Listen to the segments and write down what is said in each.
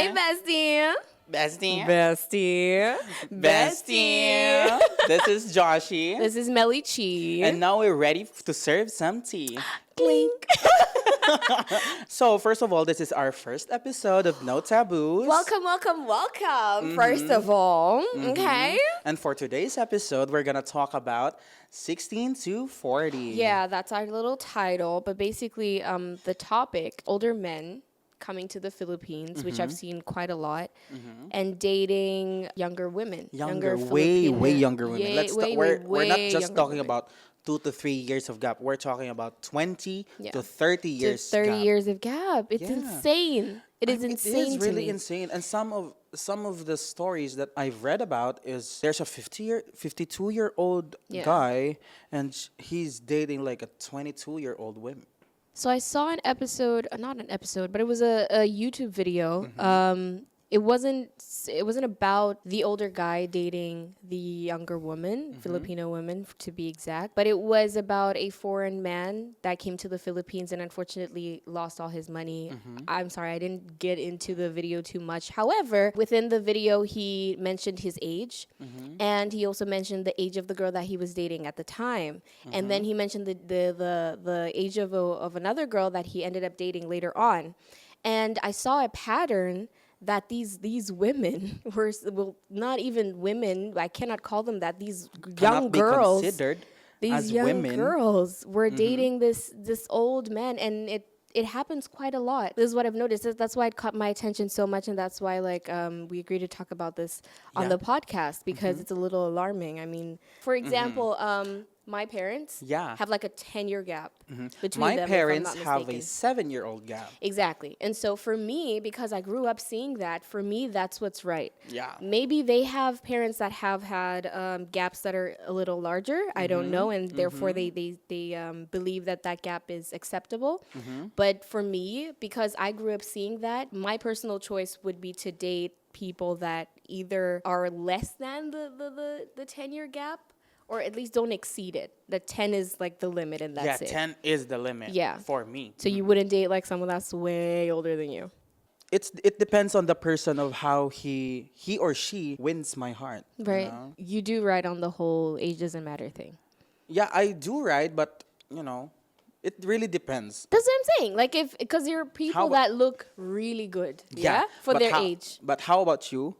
Hey, bestie. Bestie. Bestie. Bestie. This is Joshi. This is Melly Chi. And now we're ready to serve some tea. Clink. So, first of all, this is our first episode of No Taboos. Welcome, welcome, welcome. First of all, okay? And for today's episode, we're going to talk about 16 to 40. Yeah, that's our little title. But basically, the topic, older men coming to the Philippines, which I've seen quite a lot, and dating younger women. Way younger women. We're not just talking women. about 2 to 3 years of gap. We're talking about 20 Yeah. to 30 years 30 gap. years of gap. It's Yeah. insane. It is insane. It is to really me. insane. And some of the stories that I've read about is there's a 52-year-old Yeah. guy, and he's dating like a 22-year-old woman. So I saw an episode, not an episode, but it was a YouTube video. It wasn't about the older guy dating the younger woman, Filipino woman to be exact, but it was about a foreign man that came to the Philippines and unfortunately lost all his money. I'm sorry, I didn't get into the video too much. However, within the video, he mentioned his age, and he also mentioned the age of the girl that he was dating at the time, and then he mentioned the age of another girl that he ended up dating later on, and I saw a pattern that these women were, well, not even women, I cannot call them that, these young Cannot be girls, considered these as young women. girls were dating this old man, and it happens quite a lot. This is what I've noticed. That's why it caught my attention so much, and that's why we agreed to talk about this on Yeah. the podcast because it's a little alarming. I mean, for example, my parents Yeah. have like a 10-year gap between My them. if I'm parents not have a mistaken. 7-year-old gap. Exactly. And so for me, because I grew up seeing that, for me, that's what's right. Yeah. Maybe they have parents that have had gaps that are a little larger. I don't know. And therefore, they believe that gap is acceptable. But for me, because I grew up seeing that, my personal choice would be to date people that either are less than the 10-year gap or at least don't exceed it. The 10 is like the limit, and that's it. 10 is the limit Yeah. for me. So you wouldn't date like someone that's way older than you. It depends on the person of how he or she wins my heart. Right. You know? You do right on the whole age doesn't matter thing. Yeah, I do right, but it really depends. That's what I'm saying. Like because there are people How- that look really good. Yeah. For but their how- age. But how about you?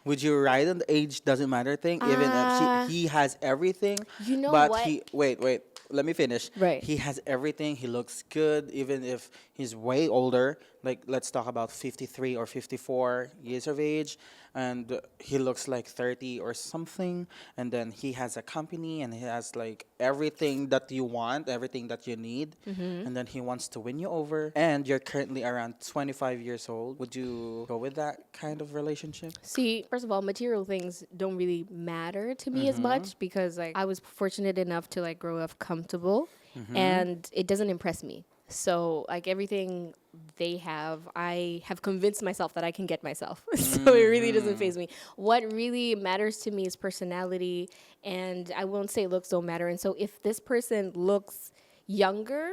Would you ride on the age doesn't matter thing? Even if he has everything. You know but what? Wait, let me finish. Right. He has everything. He looks good, even if he's way older. Like, let's talk about 53 or 54 years of age, and he looks like 30 or something. And then he has a company, and he has like everything that you want, everything that you need. And then he wants to win you over. And you're currently around 25 years old. Would you go with that kind of relationship? See, first of all, material things don't really matter to me as much because like I was fortunate enough to like grow up comfortable and it doesn't impress me. So like everything they have, I have convinced myself that I can get myself. So it really doesn't faze me. What really matters to me is personality, and I won't say looks don't matter. And so if this person looks younger,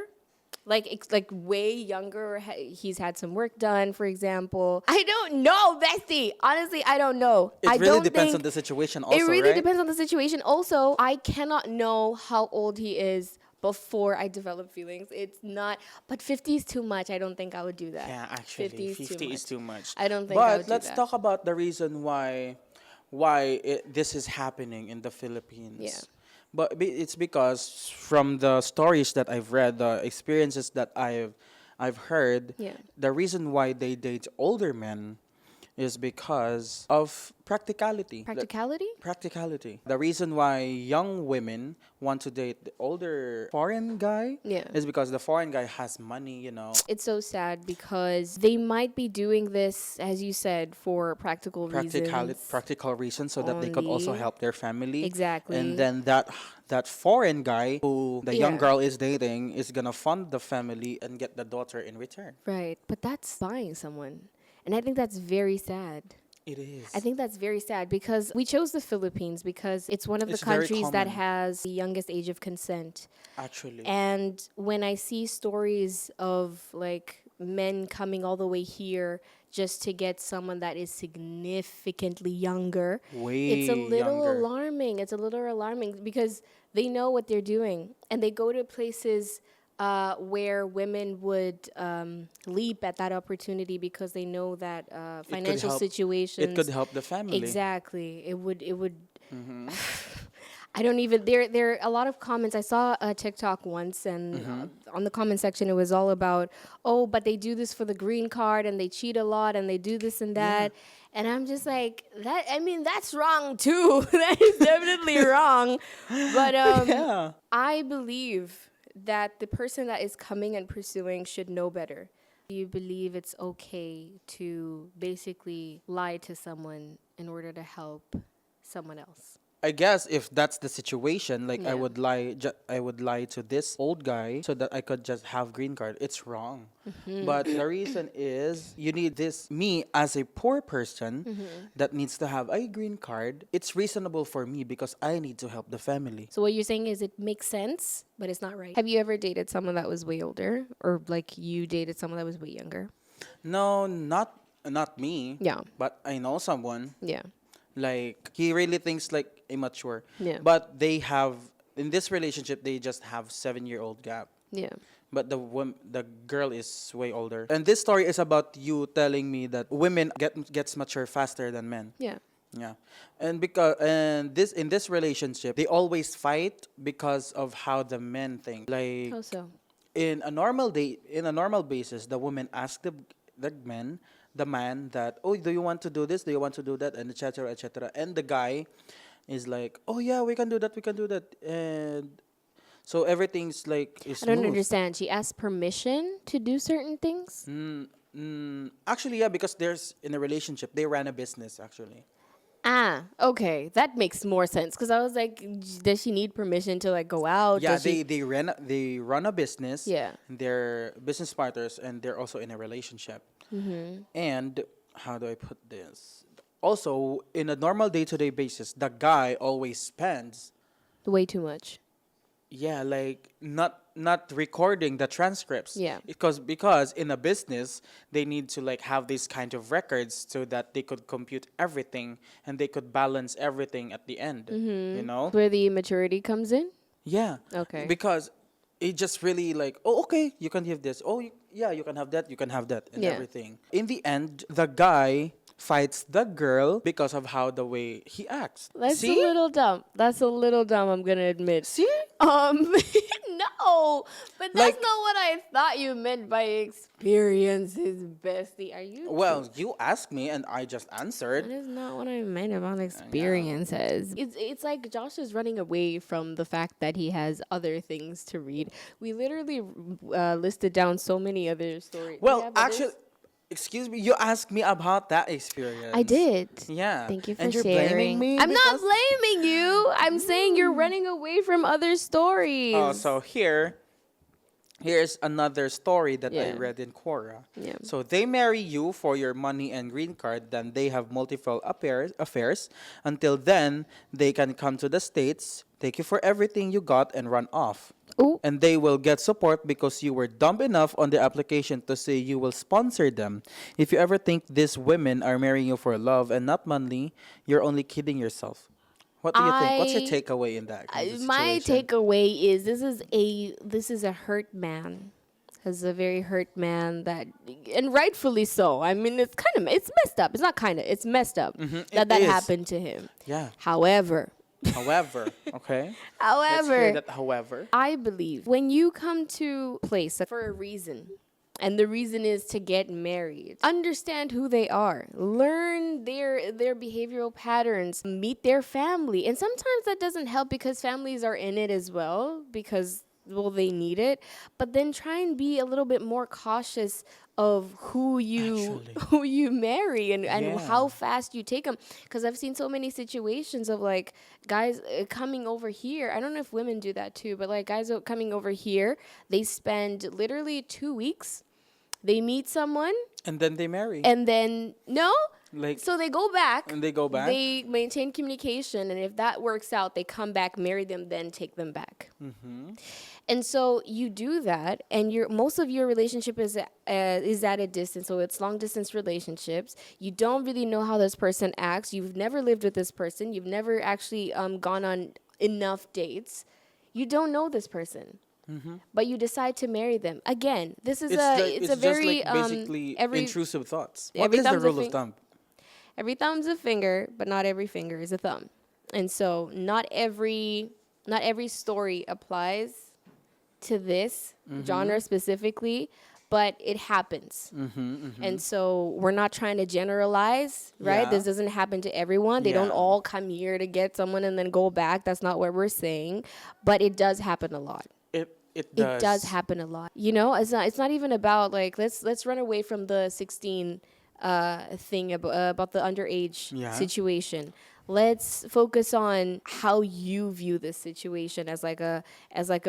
like way younger, he's had some work done, for example. I don't know, bestie. Honestly, I don't know. It really depends on the situation also, it really right? depends on the situation. Also, I cannot know how old he is before I develop feelings. It's not, but 50 is too much. I don't think I would do that. Yeah, actually, 50 is too much. I don't think I would But do let's that. talk about the reason why this is happening in the Philippines. Yeah. But it's because from the stories that I've read, the experiences that I've heard, Yeah. the reason why they date older men is because of practicality. Practicality. The reason why young women want to date the older foreign guy Yeah. is because the foreign guy has money, It's so sad because they might be doing this, as you said, for practical reasons. practical reasons so that they could also Only. help their family. Exactly. And then that foreign guy who the young Yeah. girl is dating is gonna fund the family and get the daughter in return. Right. But that's buying someone. And I think that's very sad. It is. I think that's very sad because we chose the Philippines because it's one of the It's very countries that common. has the youngest age of consent. Actually. And when I see stories of like men coming all the way here just to get someone that is significantly younger. Way It's a little younger. alarming. It's a little alarming because they know what they're doing and they go to places where women would leap at that opportunity because they know that financial situations. It could help the family. Exactly. It would. I don't even. There are a lot of comments. I saw a TikTok once, and on the comment section, it was all about, oh, but they do this for the green card, and they cheat a lot, and they do this and that, and I'm just like that. I mean, that's wrong too. That is definitely wrong. But Yeah. I believe that the person that is coming and pursuing should know better. Do you believe it's okay to basically lie to someone in order to help someone else? I guess if that's the situation, like Yeah. I would lie to this old guy so that I could just have green card. It's wrong. But the reason is you need this me as a poor person that needs to have a green card. It's reasonable for me because I need to help the family. So what you're saying is it makes sense, but it's not right. Have you ever dated someone that was way older, or like you dated someone that was way younger? No, not me. Yeah. But I know someone Yeah. like he really thinks like immature. Yeah. But they have in this relationship they just have 7-year-old gap. Yeah. But the girl is way older. And this story is about you telling me that women gets mature faster than men. Yeah. Yeah. And because and this in this relationship, they always fight because of how the men think. Like How so? in a normal basis, the woman asks the man that, "Oh, do you want to do this? Do you want to do that?" and etc. etc. And the guy is like, "Oh yeah, we can do that. We can do that." And so everything's like is I don't smooth. understand. She asked permission to do certain things? Actually, yeah, because there's in a relationship, they ran a business actually. Ah, okay. That makes more sense. Because I was like, does she need permission to like go out? Yeah, Does she- they run a business. Yeah. They're business partners and they're also in a relationship. And how do I put this? Also, in a normal day-to-day basis, the guy always spends. way too much. Yeah, like not recording the transcripts. Yeah. Because in a business they need to like have these kind of records so that they could compute everything and they could balance everything at the end. You know? Where the maturity comes in? Yeah. Okay. Because it just really like, oh, okay, you can have this. Oh, yeah, you can have that. You can have that, and Yeah. everything. In the end, the guy fights the girl because of how the way he acts. That's See? a little dumb. That's a little dumb, I'm going to admit. See? No, but that's Like- not what I thought you meant by experiences, bestie. Are you? Well, you asked me and I just That answered. is not what I meant about experiences. It's like Josh is running away from the fact that he has other things to read. We literally listed down so many other stories. Well, Yeah, but actually, excuse me, you asked me about that experience. I did. Yeah. Thank you for and you're sharing. blaming me. I'm not because- blaming you. I'm saying you're running away from other stories. Oh, so here's another story that I Yeah. read in Quora. Yeah. So they marry you for your money and green card, then they have multiple affairs. Until then, they can come to the States, take you for everything you got, and run off. Ooh. And they will get support because you were dumb enough on the application to say you will sponsor them. If you ever think these women are marrying you for love and not money, you're only kidding yourself. What do you think? What's your I- takeaway in that kind of My situation? takeaway is this is a hurt man. As a very hurt man that, and rightfully so. I mean, it's messed up. It's not it's messed up It that is. happened to him. Yeah. However, However, okay. Let's hear however, that. However, I believe when you come to a place for a reason, and the reason is to get married, understand who they are, learn their behavioral patterns, meet their family. And sometimes that doesn't help because families are in it as well because they need it. But then try and be a little bit more cautious of who you Actually. who you marry and Yeah. how fast you take them, because I've seen so many situations of like guys coming over here. I don't know if women do that too, but like guys coming over here, they spend literally 2 weeks, they meet someone, and then they marry. and then no, Like, So they go back. and they go back. They maintain communication, and if that works out, they come back, marry them, then take them back. And so you do that, and most of your relationship is at a distance. So it's long distance relationships. You don't really know how this person acts. You've never lived with this person. You've never actually gone on enough dates. You don't know this person. But you decide to marry them. Again, this is it's a very just like basically intrusive thoughts. What every is the thumb's a rule of thumb? Every thumb's a finger, but not every finger is a thumb. And so not every story applies to this genre specifically, but it happens. And so we're not trying to generalize, right? Yeah. This doesn't happen to everyone. They don't Yeah. all come here to get someone and then go back. That's not what we're saying, but it does happen a lot. It does. It does happen a lot. You know, it's not even about like let's run away from the 16 thing about the underage Yeah. situation. Let's focus on how you view this situation as like a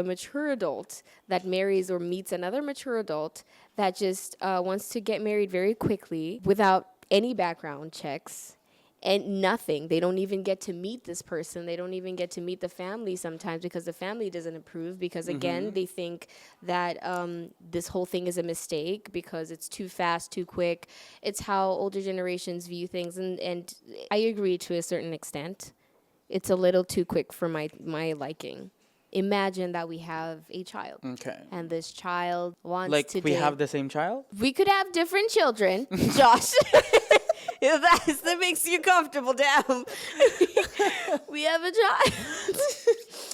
mature adult that marries or meets another mature adult that just wants to get married very quickly without any background checks and nothing. They don't even get to meet this person. They don't even get to meet the family sometimes because the family doesn't approve because, again, they think that this whole thing is a mistake because it's too fast, too quick. It's how older generations view things. And I agree to a certain extent. It's a little too quick for my liking. Imagine that we have a child. Okay. And this child wants Like to we date. have the same child? We could have different children, Josh. If that makes you comfortable, damn. We have a child.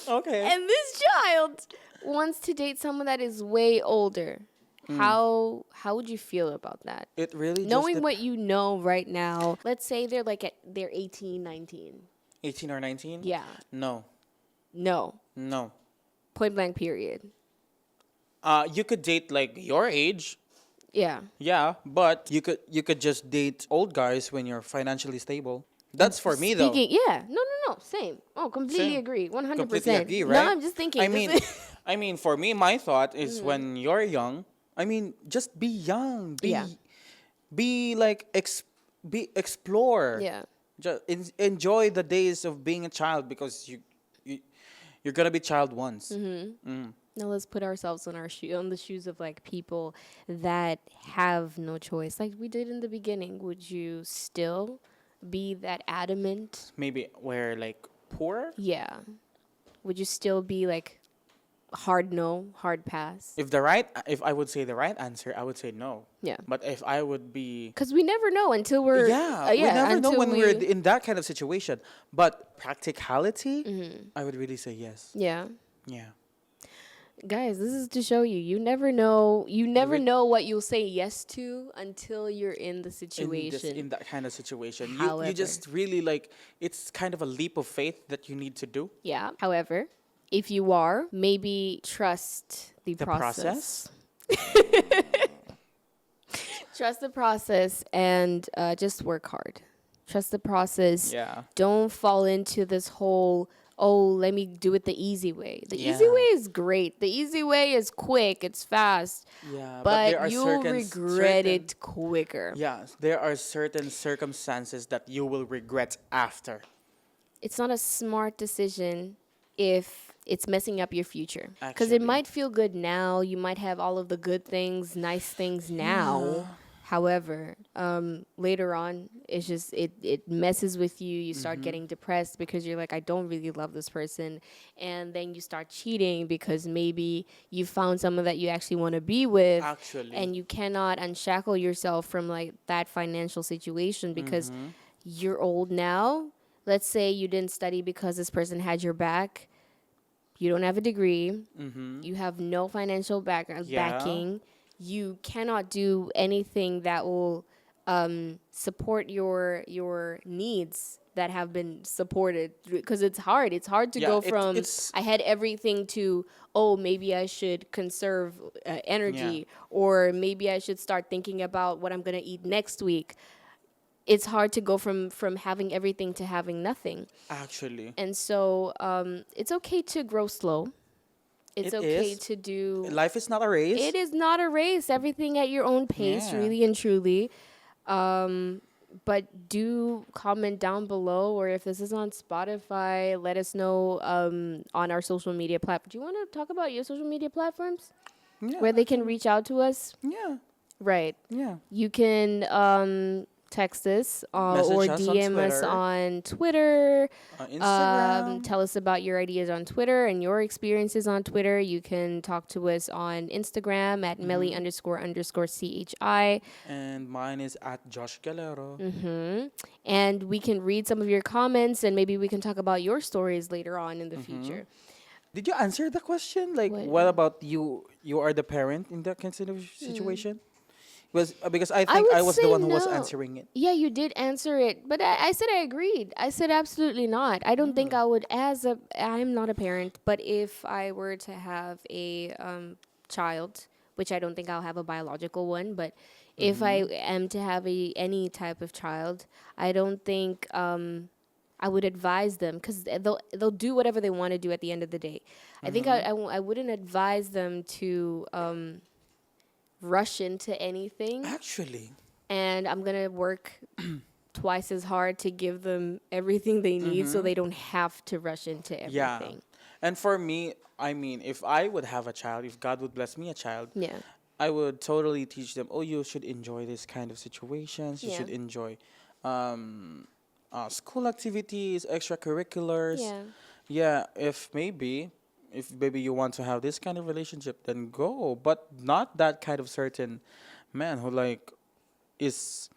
Okay. And this child wants to date someone that is way older. How would you feel about that? It really Knowing just what you know right now, let's say they're 18, 19. 18 or 19? Yeah. No. No. Point blank period. You could date like your age. Yeah. Yeah, but you could just date old guys when you're financially stable. That's for me though. Yeah. No. Same. Oh, completely Same. agree. 100%. Completely agree, right? No, I'm just thinking. I mean, for me, my thought is when you're young. I mean, just be young. Be like explore. Yeah. Just enjoy the days of being a child because you're gonna be child once. Now let's put ourselves on on the shoes of like people that have no choice, like we did in the beginning. Would you still be that adamant? Maybe we're like poor. Yeah. Would you still be like hard no, hard pass? If I would say the right answer, I would say no. Yeah. But if I would be Because we never know until we're we never know until when we're in that kind of situation. But practicality, I would really say yes. Yeah. Yeah. Guys, this is to show you. You never know what you'll say yes to until you're in the situation. In that kind of situation. You However. just really like, it's kind of a leap of faith that you need to do. Yeah. However, if you are, maybe trust the process. Trust the process and just work hard. Trust the process. Yeah. Don't fall into this whole, oh, let me do it the easy way. The easy way is great. The easy way is quick. It's fast. Yeah. But you'll regret it quicker. Yeah. There are certain circumstances that you will regret after. It's not a smart decision if it's messing up your future. Because it Actually. might feel good now. You might have all of the good things, nice things now. However, later on, it's just, it messes with you. You start getting depressed because you're like, I don't really love this person. And then you start cheating because maybe you found someone that you actually want to be with. Actually. And you cannot unshackle yourself from like that financial situation because you're old now. Let's say you didn't study because this person had your back. You don't have a degree. You have no financial backing. You cannot do anything that will support your needs that have been supported because it's hard. It's hard to go from I had everything to, oh, maybe I should conserve energy or maybe I should start thinking about what I'm going to eat next week. It's hard to go from having everything to having nothing. Actually. And so it's okay to grow slow. It's okay is. to do... Life is not a race. It is not a race. Everything at your own pace, really and truly. But do comment down below, or if this is on Spotify, let us know on our social media platform. Do you want to talk about your social media platforms Yeah, where they can actually. reach out to us? Yeah, Right. yeah. You can text us or Message us on DM us Twitter, on Twitter. Instagram. Tell us about your ideas on Twitter and your experiences on Twitter. You can talk to us on Instagram at Melly __ CHI. And mine is at Josh Galero. And we can read some of your comments and maybe we can talk about your stories later on in the future. Did you answer the question? Like, What? what about you? You are the parent in that kind of situation? Was because I I think would I was the say one who was no. answering it. Yeah, you did answer it, but I said I agreed. I said absolutely not. I don't think I would, I'm not a parent, but if I were to have a child, which I don't think I'll have a biological one, but if I am to have any type of child, I don't think I would advise them because they'll do whatever they want to do at the end of the day. I think I wouldn't advise them to rush into anything, Actually, and I'm gonna work twice as hard to give them everything they need so they don't have to rush into yeah. everything. And for me, I mean, if I would have a child, if God would bless me a child, Yeah. I would totally teach them. Oh, you should enjoy this kind of situations. You Yeah. should enjoy school activities, extracurriculars. Yeah. Yeah, if maybe you want to have this kind of relationship, then go. But not that kind of certain man who like is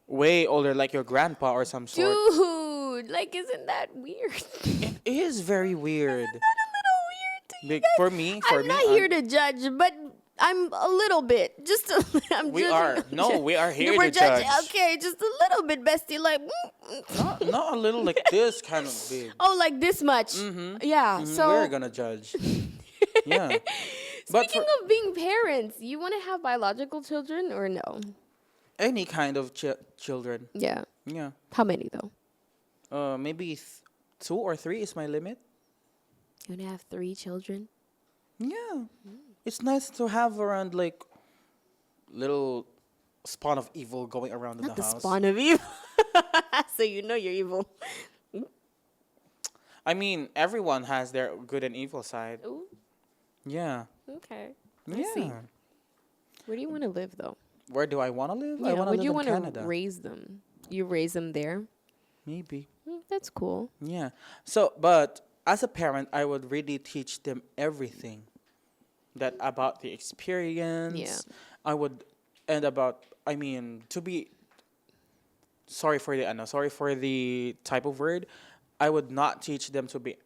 way older, like your grandpa or some sort. Dude, like, isn't that weird? It is very weird. That a little weird to you Like, guys? for I'm me, not here to judge, but I'm a little bit. Just a, I'm we judging. are no, we are here We're to judging. judge. Okay, just a little bit, bestie. Like, Not a little like this kind of big. oh, like this much. Yeah. So We're gonna judge. Yeah, but speaking for of being parents, you want to have biological children or no? any kind of children, Yeah. yeah, How many though? maybe 2 or 3 is my limit. You want to have 3 children? Yeah, it's nice to have around like little spawn of evil going around in Not the the house. spawn of evil. So you know you're evil. I mean, everyone has their good and evil side. Ooh, Yeah, okay. yeah. see. Where do you want to live though? Where do I want to live? I Yeah, want to would live you in want Canada. to raise them? You raise them there? Maybe. That's cool. Yeah. So, but as a parent, I would really teach them everything that about the experience. Yeah. I would, and about, I mean, to be, sorry for the type of word. I would not teach them to be,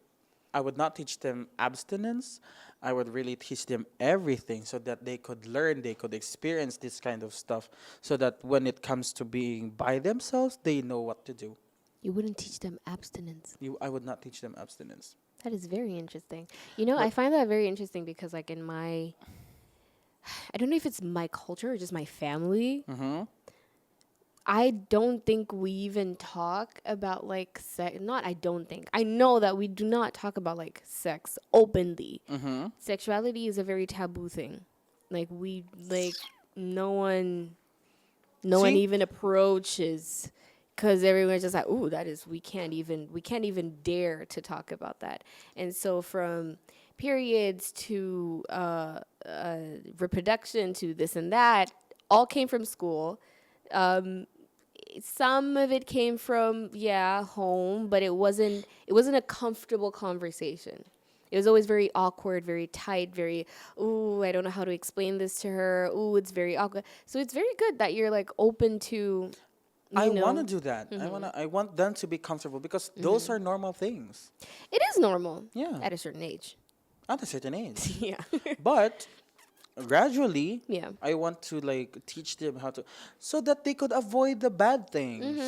I would not teach them abstinence. I would really teach them everything so that they could learn, they could experience this kind of stuff, so that when it comes to being by themselves, they know what to do. You wouldn't teach them abstinence. I would not teach them abstinence. That is very interesting. You know, But- I find that very interesting because, like, in my, I don't know if it's my culture or just my family. I don't think we even talk about like sex. Not, I don't think. I know that we do not talk about like sex openly. Sexuality is a very taboo thing. Like, no one See? even approaches. Because everyone's just like, ooh, we can't even dare to talk about that. And so from periods to reproduction to this and that, all came from school. Some of it came from, home, but it wasn't a comfortable conversation. It was always very awkward, very tight, very, ooh, I don't know how to explain this to her. Ooh, it's very awkward. So it's very good that you're like open to, I you know, want to do that. I want them to be comfortable because those are normal things. it is normal. Yeah. At a certain age. At a certain age. Yeah. But gradually, Yeah. I want to like teach them how to, so that they could avoid the bad things.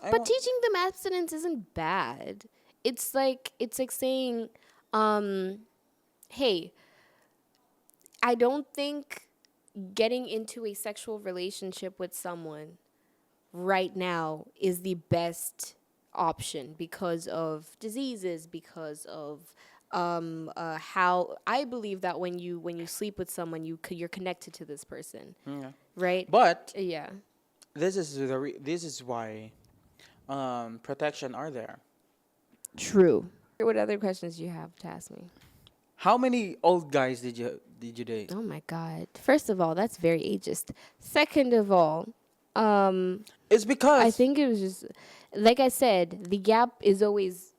I But want- teaching them abstinence isn't bad. It's like saying, hey, I don't think getting into a sexual relationship with someone right now is the best option because of diseases, because of how I believe that when you sleep with someone, you're connected to this person, Yeah. right? But Yeah. this is why protection are there. True. What other questions do you have to ask me? How many old guys did you date? Oh my God. First of all, that's very ageist. Second of all, It's because I think it was just, like I said, the gap is always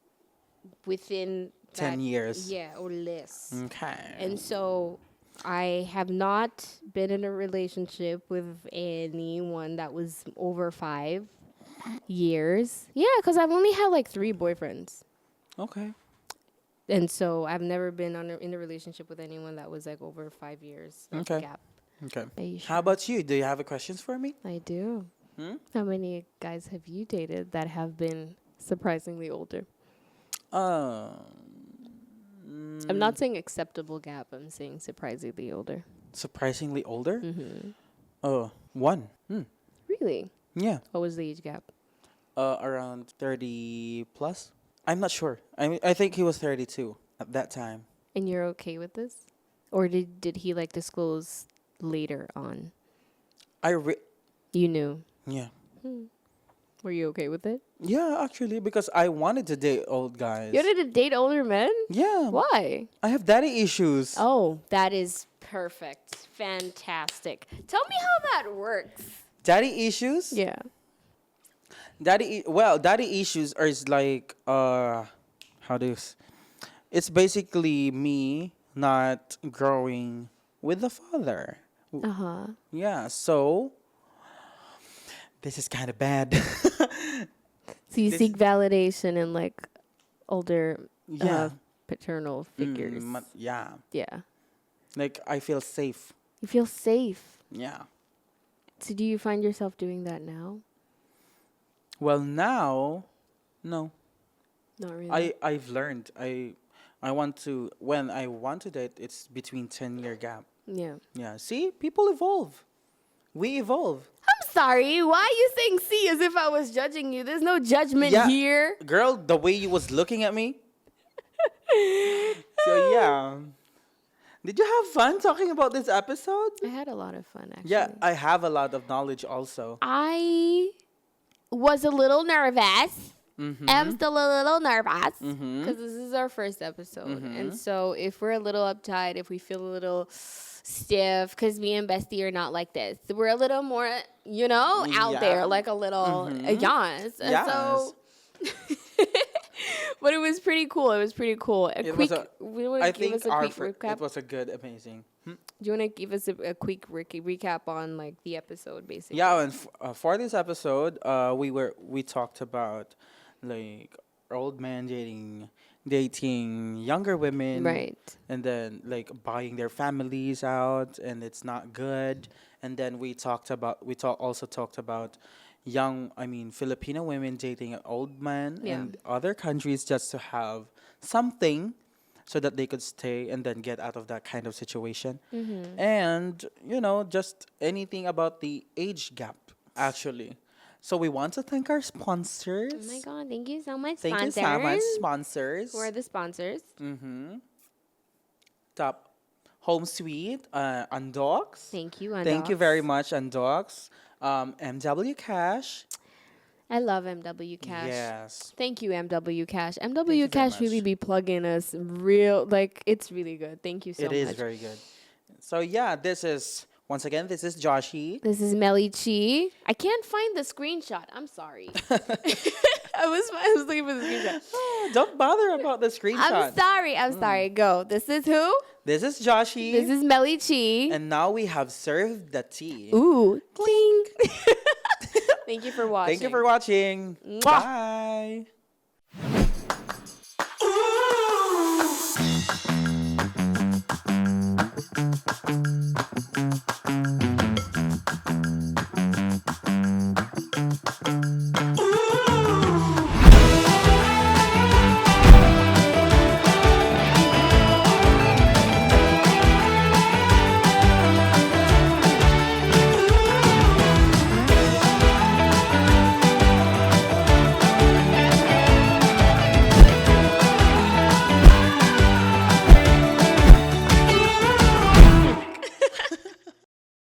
within 10 years. Yeah, or less. Okay. And so I have not been in a relationship with anyone that was over 5 years. Yeah, because I've only had like 3 boyfriends. Okay. And so I've never been in a relationship with anyone that was like over 5 years of Okay. gap. Okay. Are you How sure? about you? Do you have a questions for me? I do. How many guys have you dated that have been surprisingly older? Um, I'm not saying acceptable gap. I'm saying surprisingly older. Surprisingly older? Mm-hmm. Oh, one. Really? Yeah. What was the age gap? Around 30 plus. I'm not sure. I think he was 32 at that time. And you're okay with this? Or did he like disclose later on? You knew. Yeah. Were you okay with it? Yeah, actually, because I wanted to date old guys. You wanted to date older men? Yeah. Why? I have daddy issues. Oh, that is perfect. Fantastic. Tell me how that works. Daddy issues? Yeah. Daddy issues are is like how do you it's basically me not growing with the father. Uh-huh. Yeah, so this is kind of bad. So you This- seek validation in like older Yeah. paternal figures. Yeah. Yeah. Like I feel safe. You feel safe. Yeah. So do you find yourself doing that now? Well, now no. Not really. I've learned. I want to when I want to date it's between 10-year gap. Yeah. Yeah. See, people evolve. We evolve. I'm sorry. Why are you saying C as if I was judging you? There's no judgment Yeah. here. Girl, the way you was looking at me. So yeah. Did you have fun talking about this episode? I had a lot of fun, actually. Yeah, I have a lot of knowledge also. I was a little nervous. Mm-hmm. I'm still a little nervous Mm-hmm. because this is our first episode. And so if we're a little uptight, if we feel a little stiff, because me and Bestie are not like this. We're a little more, out Yeah. there, like a little yes. And so, but it was pretty cool. It was pretty cool. I think recap? it was a good, amazing. Do you want to give us a quick recap on like the episode, basically? Yeah, and for this episode, we talked about like old men dating younger women, Right. and then like buying their families out, and it's not good. And then also talked about Filipino women dating an old man Yeah. in other countries just to have something so that they could stay and then get out of that kind of situation. Mm-hmm. And, just anything about the age gap, actually. So we want to thank our sponsors. Oh my God! Thank you so much, Thank you sponsors. so much, sponsors. Who are the sponsors? Mm-hmm. Top Home Suite, Undocs. Thank you, Thank you Undocs. very much, Undocs. MW Cash. I love MW Cash. Yes. Thank you, MW Cash. you MW very Cash really much. be plugging us it's really good. Thank you so It much. is very good. So yeah, this is Joshi. This is Melly Chi. I can't find the screenshot. I'm sorry. I was looking for the screenshot. Don't bother about the screenshot. I'm sorry. Go. This is who? This is Joshi. This is Melly Chi. And now we have served the tea. Ooh. Cling. Thank you for watching. Thank you for watching. Mwah. Bye.